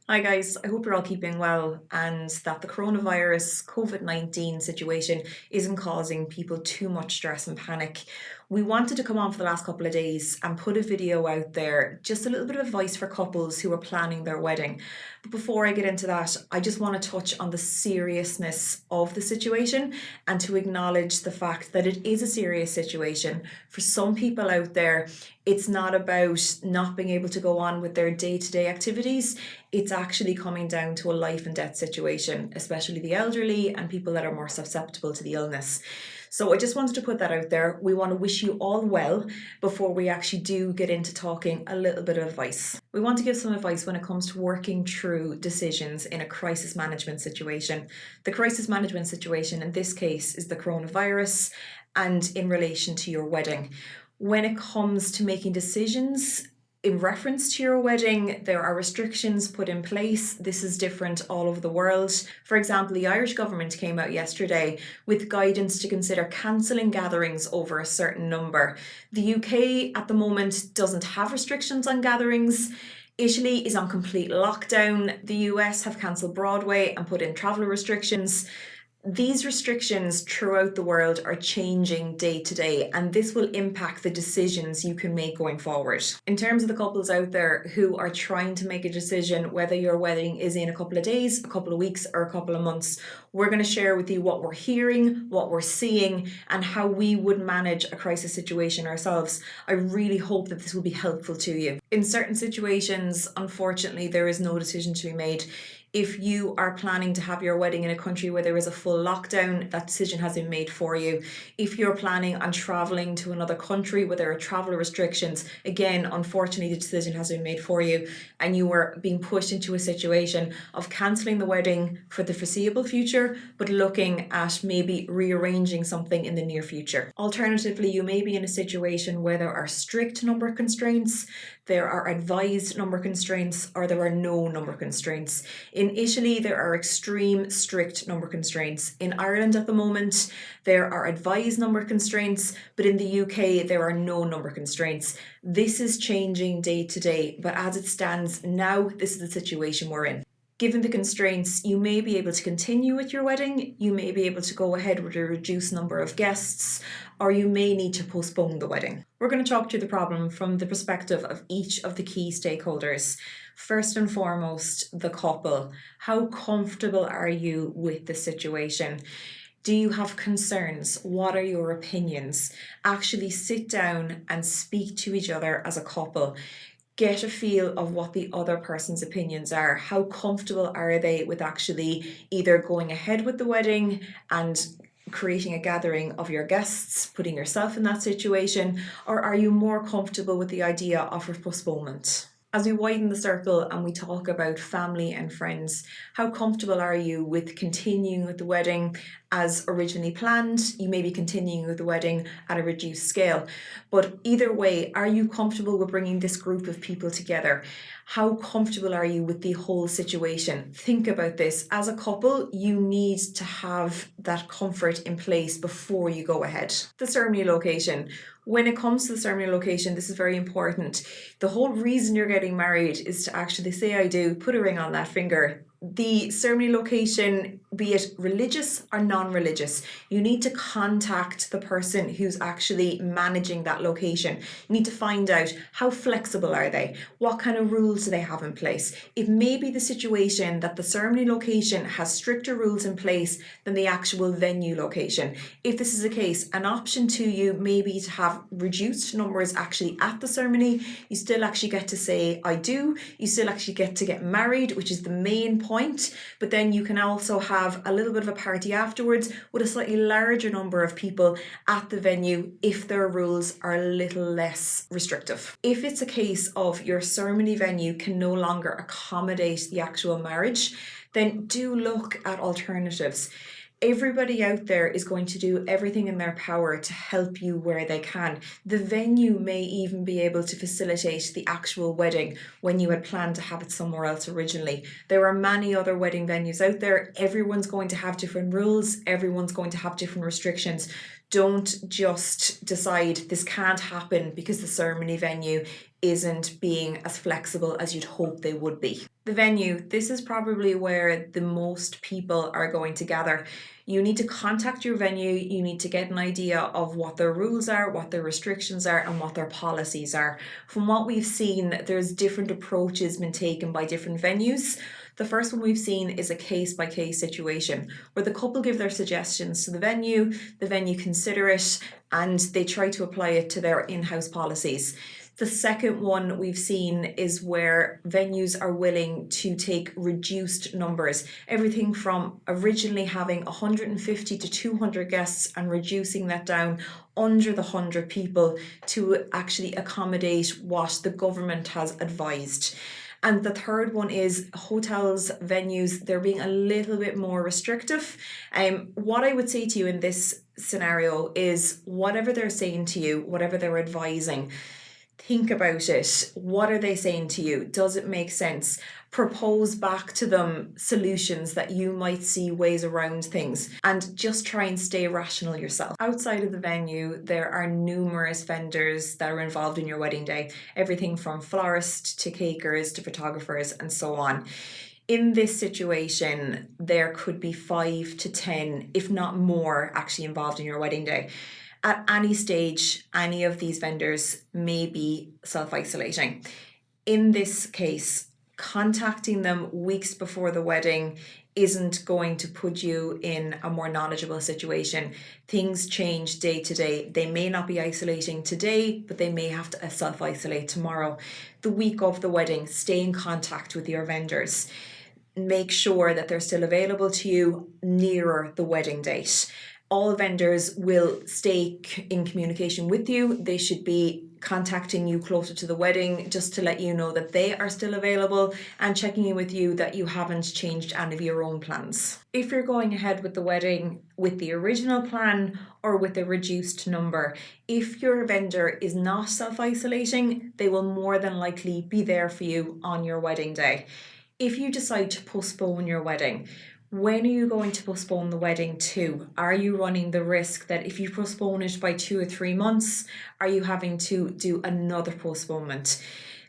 Hi guys, I hope you're all keeping well and that the coronavirus COVID-19 situation isn't causing people too much stress and panic. We wanted to come on for the last couple of days and put a video out there, just a little bit of advice for couples who are planning their wedding. But before I get into that, I just want to touch on the seriousness of the situation and to acknowledge the fact that it is a serious situation. For some people out there, it's not about not being able to go on with their day-to-day activities. It's actually coming down to a life and death situation, especially the elderly and people that are more susceptible to the illness. So I just wanted to put that out there. We want to wish you all well before we actually do get into talking a little bit of advice. We want to give some advice when it comes to working through decisions in a crisis management situation. The crisis management situation in this case is the coronavirus and in relation to your wedding. When it comes to making decisions in reference to your wedding, there are restrictions put in place. This is different all over the world. For example, the Irish government came out yesterday with guidance to consider cancelling gatherings over a certain number. The UK at the moment doesn't have restrictions on gatherings. Italy is on complete lockdown. The US have cancelled Broadway and put in travel restrictions. These restrictions throughout the world are changing day to day, and this will impact the decisions you can make going forward. In terms of the couples out there who are trying to make a decision whether your wedding is in a couple of days, a couple of weeks, or a couple of months, we're going to share with you what we're hearing, what we're seeing, and how we would manage a crisis situation ourselves. I really hope that this will be helpful to you. In certain situations, unfortunately, there is no decision to be made. If you are planning to have your wedding in a country where there is a full lockdown, that decision has been made for you. If you're planning on traveling to another country where there are travel restrictions, again, unfortunately, the decision has been made for you, and you are being pushed into a situation of cancelling the wedding for the foreseeable future, but looking at maybe rearranging something in the near future. Alternatively, you may be in a situation where there are strict number constraints, there are advised number constraints, or there are no number constraints. In Italy, there are extreme strict number constraints. In Ireland at the moment, there are advised number constraints, but in the UK, there are no number constraints. This is changing day to day, but as it stands now, this is the situation we're in. Given the constraints, you may be able to continue with your wedding, you may be able to go ahead with a reduced number of guests, or you may need to postpone the wedding. We're going to talk through the problem from the perspective of each of the key stakeholders. First and foremost, the couple. How comfortable are you with the situation? Do you have concerns? What are your opinions? Actually sit down and speak to each other as a couple. Get a feel of what the other person's opinions are. How comfortable are they with actually either going ahead with the wedding and creating a gathering of your guests, putting yourself in that situation, or are you more comfortable with the idea of a postponement? As we widen the circle and we talk about family and friends, how comfortable are you with continuing with the wedding as originally planned? You may be continuing with the wedding at a reduced scale, but either way, are you comfortable with bringing this group of people together? How comfortable are you with the whole situation? Think about this. As a couple, you need to have that comfort in place before you go ahead. The ceremony location. When it comes to the ceremony location, this is very important. The whole reason you're getting married is to actually say I do, put a ring on that finger. The ceremony location, be it religious or non-religious, you need to contact the person who's actually managing that location. You need to find out how flexible are they, what kind of rules do they have in place. It may be the situation that the ceremony location has stricter rules in place than the actual venue location. If this is the case, an option to you may be to have reduced numbers actually at the ceremony. You still actually get to say I do, you still actually get to get married, which is the main point, but then you can also have a little bit of a party afterwards with a slightly larger number of people at the venue if their rules are a little less restrictive. If it's a case of your ceremony venue can no longer accommodate the actual marriage, then do look at alternatives. Everybody out there is going to do everything in their power to help you where they can. The venue may even be able to facilitate the actual wedding when you had planned to have it somewhere else originally. There are many other wedding venues out there. Everyone's going to have different rules. Everyone's going to have different restrictions. Don't just decide this can't happen because the ceremony venue isn't being as flexible as you'd hope they would be. The venue, this is probably where the most people are going to gather. You need to contact your venue, you need to get an idea of what their rules are, what their restrictions are, and what their policies are. From what we've seen, there's different approaches been taken by different venues. The first one we've seen is a case-by-case situation where the couple give their suggestions to the venue consider it, and they try to apply it to their in-house policies. The second one we've seen is where venues are willing to take reduced numbers, everything from originally having 150 to 200 guests and reducing that down under the 100 people to actually accommodate what the government has advised. And the third one is hotels, venues, they're being a little bit more restrictive. What I would say to you in this scenario is whatever they're saying to you, whatever they're advising, think about it. What are they saying to you? Does it make sense? Propose back to them solutions that you might see ways around things, and just try and stay rational yourself. Outside of the venue, there are numerous vendors that are involved in your wedding day, everything from florists to cakers to photographers and so on. In this situation, there could be 5 to 10, if not more, actually involved in your wedding day. At any stage, any of these vendors may be self-isolating. In this case, contacting them weeks before the wedding isn't going to put you in a more knowledgeable situation. Things change day to day. They may not be isolating today, but they may have to self-isolate tomorrow. The week of the wedding, stay in contact with your vendors. Make sure that they're still available to you nearer the wedding date. All vendors will stay in communication with you. They should be contacting you closer to the wedding just to let you know that they are still available and checking in with you that you haven't changed any of your own plans. If you're going ahead with the wedding with the original plan or with a reduced number, if your vendor is not self-isolating, they will more than likely be there for you on your wedding day. If you decide to postpone your wedding, when are you going to postpone the wedding to? Are you running the risk that if you postpone it by 2 or 3 months, are you having to do another postponement?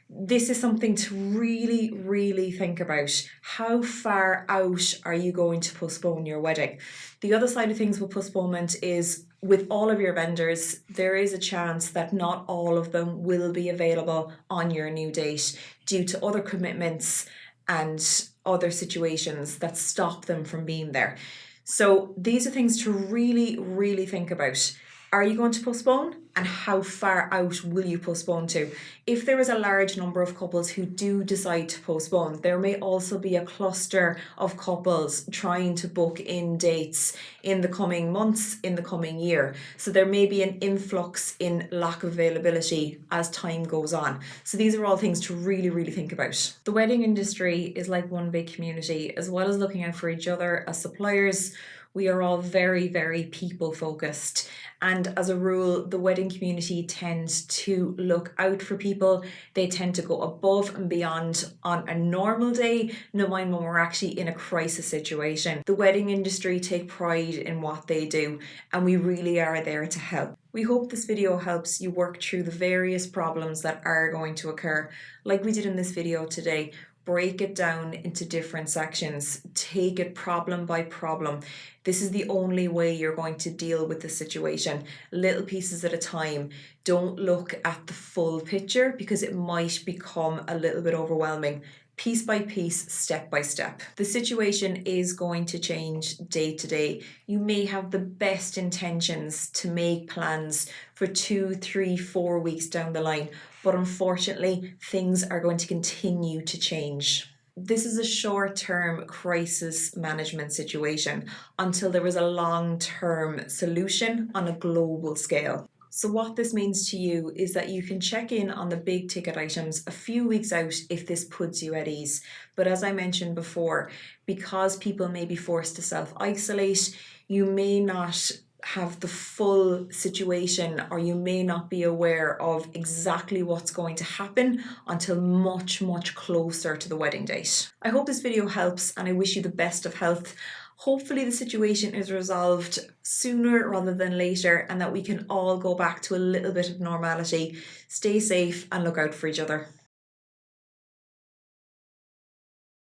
This is something to really, really think about. How far out are you going to postpone your wedding? The other side of things with postponement is with all of your vendors, there is a chance that not all of them will be available on your new date due to other commitments and other situations that stop them from being there. So these are things to really, really think about. Are you going to postpone, and how far out will you postpone to? If there is a large number of couples who do decide to postpone, there may also be a cluster of couples trying to book in dates in the coming months, in the coming year. So there may be an influx in lack of availability as time goes on. So these are all things to really, really think about. The wedding industry is like one big community. As well as looking out for each other as suppliers, we are all very, very people focused. And as a rule, the wedding community tends to look out for people. They tend to go above and beyond on a normal day, no mind when we're actually in a crisis situation. The wedding industry take pride in what they do, and we really are there to help. We hope this video helps you work through the various problems that are going to occur. Like we did in this video today, break it down into different sections, take it problem by problem. This is the only way you're going to deal with the situation, little pieces at a time. Don't look at the full picture because it might become a little bit overwhelming. Piece by piece, step by step. The situation is going to change day to day. You may have the best intentions to make plans for 2, 3, 4 weeks down the line, but unfortunately, things are going to continue to change. This is a short-term crisis management situation until there is a long-term solution on a global scale. So what this means to you is that you can check in on the big ticket items a few weeks out if this puts you at ease. But as I mentioned before, because people may be forced to self-isolate, you may not have the full situation, or you may not be aware of exactly what's going to happen until much, much closer to the wedding date. I hope this video helps, and I wish you the best of health. Hopefully the situation is resolved sooner rather than later, and that we can all go back to a little bit of normality. Stay safe and look out for each other.